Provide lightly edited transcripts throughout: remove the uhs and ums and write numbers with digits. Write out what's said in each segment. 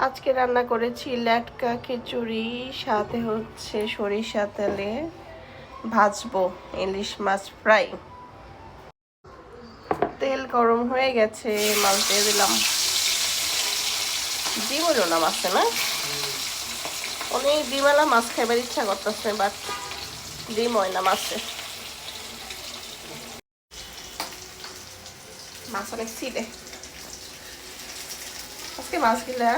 আজকে রান্না করেছি লেটকা খিচুড়ি, সাথে হচ্ছে সরিষা তেলে ভাজবো ইলিশ মাছ ফ্রাই। তেল গরম হয়ে গেছে, মাছ দিয়ে দিলাম। ডিম হলো না মাছে, না অনেক ডিমওয়ালা মাছ খাইবার ইচ্ছা করতেছে, বাট ডিম হয় না মাছে। মাছ অনেক ছিটে আজকে মাছগুলা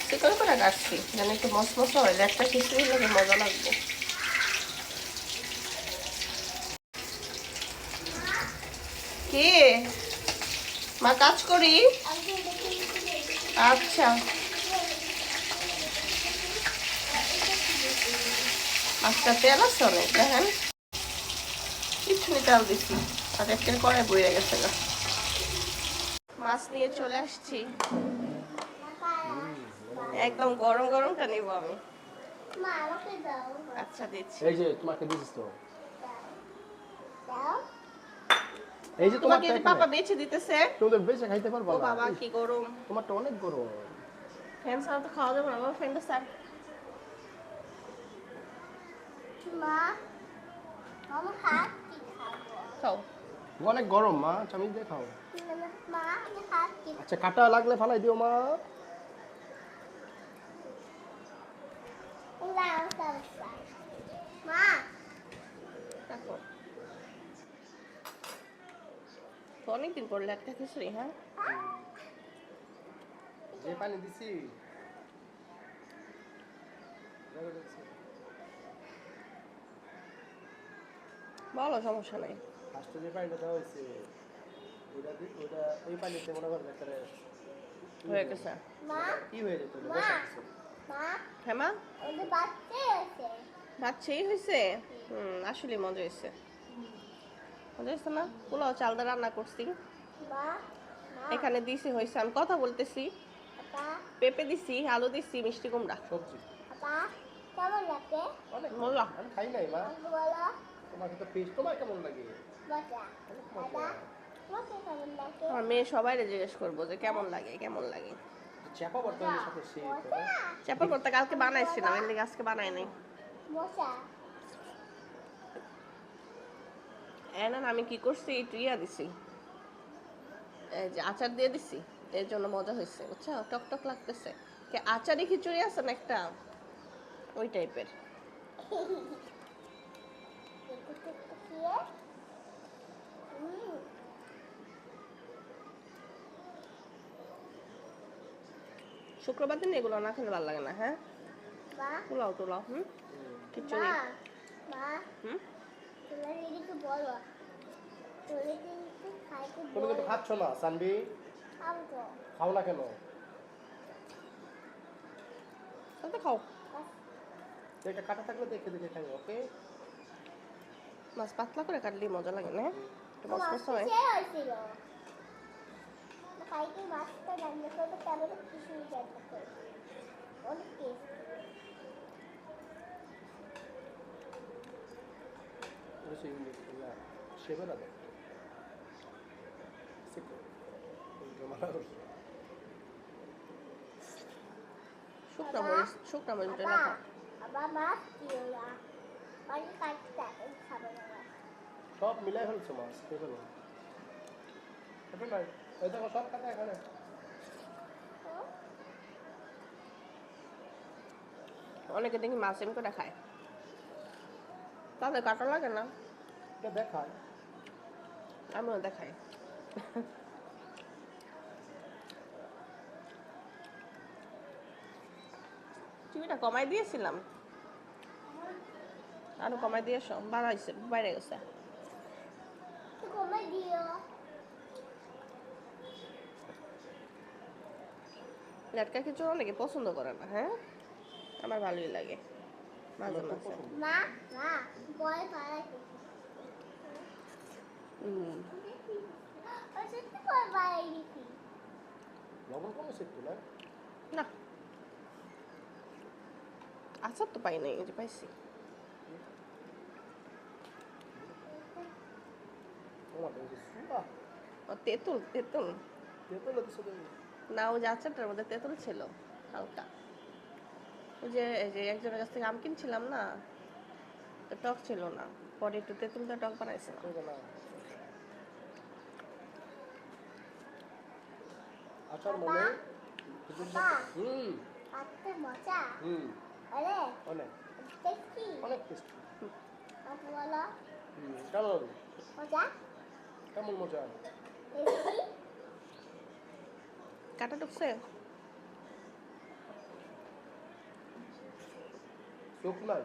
চিকন করে কাটছি যেন একটু মশমশ হয়, একটা খিচুড়ি লাগে মজা লাগবে। কে মা কাজ করি? আচ্ছা, মাছটা তেল আছে অনেক, দেখেন কিছু তেল দিচ্ছি আর একটা করে বইয়ে গেছে। মাছ নিয়ে চলে আসছি, একদম গরম গরমটা নিব আমি। আচ্ছা দিচ্ছি। এই যে তোমাকে দিছিস তো, এই যে তোমাকে যে পাপা বেচে দিতেছে, তোদের বেঁচে খাইতে পারবা ও না। বাবা কি গরম, তোমারটা অনেক গরম। ফ্যান ছাড়া তো খাওয়া যাবে না বাবা, ফ্যানটা স্যার। মা মামা হাত কি খাবো? খাও, অনেক গরম মা, চামিচ দিয়ে খাও। মা আমি হাত কি? আচ্ছা কাটা লাগলে ফালাই দিও মা। মা দেখো অনেকদিন পর লেটকা খিচুড়ি। হ্যাঁ যে পানি দিছি বলো, সমস্যা নাই। ফার্স্টে যে পানিটা দেওয়া হয়েছে ওইটা ওই পানিতে মনে করবে একটা হয়ে গেছে। কি হয়ে যেত হ্যাঁ মা, বাচ্চাই হয়েছে। আসলে মজা হয়েছে, মজা হয়েছে না? পোলাও চাল দিয়ে রান্না করছি, এখানে দিছি হয়েছে। আমি কথা বলতেছি, পেঁপে দিছি, আলু দিছি, মিষ্টি কুমড়া সবজি। অনেক মজা। আমি খাই নাই মা, তোমাকে তো ফিশ। তোমার কেমন লাগে? আমার মেয়ে সবাই জিজ্ঞেস করবো যে কেমন লাগে কেমন লাগে। চাপা বর্তমানের সাথে সেই চাপা করতে কালকে বানাইছিলাম, এর লিগে আজকে বানাই নাই। না আমি কি করছি, ইয়া দিছি, এই যে আচার দিয়ে দিছি, এর জন্য মজা হয়েছে, বুঝছো? টক টক লাগতেছে। কে আচারি খিচুড়ি আছে না একটা, ওই টাইপের। শুক্রবার দিন এগুলো না খেলে ভালো লাগে না। হ্যাঁ পোলাও টোলাও খিচুড়ি। তুমি কিন্তু খাচ্ছ না সানবি, খাও না কেন? খাও, এটা কাটা থাকলে দেখে দেখে খাই। ওকে, মাছ পাতলা করে কাটলে মজা লাগে না, একটু মসমস হয়। সেবেরা দেয় শুকনা মরিচ, শুকনা মরিচ না খাও। সব মিলাই ফেলছো মাছ, খেয়ে ফেলো। এই দেখো সব কাটা এখানে। অনেকে দেখি মাছ এমনি করে খায়, তাদের কাটা লাগে না। এটা দেখায়, আমিও দেখাই। টিভিটা কমাই দিয়েছিলাম, আরো কমাই দিয়েছ, বাড়াইছে, বাইরে গেছে। লেটকা খিচুড়ি অনেকে পছন্দ করে না। হ্যাঁ আমার ভালোই লাগে, মাঝে মাঝে। লবণ কমেছে একটু না? না আচার তো পাই নাই, এই যে পাইছি। তেঁতুল তেঁতুল তেঁতুল দিছো তুমি? না, ওই যে আচারটার মধ্যে তেঁতুল ছিল হালকা। ওই যে এই যে একজনের কাছ থেকে আম কিনছিলাম না, তো টক ছিল না, পরে একটু তেঁতুল দিয়ে টক বানাইছিলাম। ঠিক না আচার মানে হুম আচ্ছা মজা হুম আরে অনেক টেস্টি অনেক টেস্টি আপু বলো কেমন মজা কেমন মজা টেস্টি কাটা ঢুকছে? চোখ নাই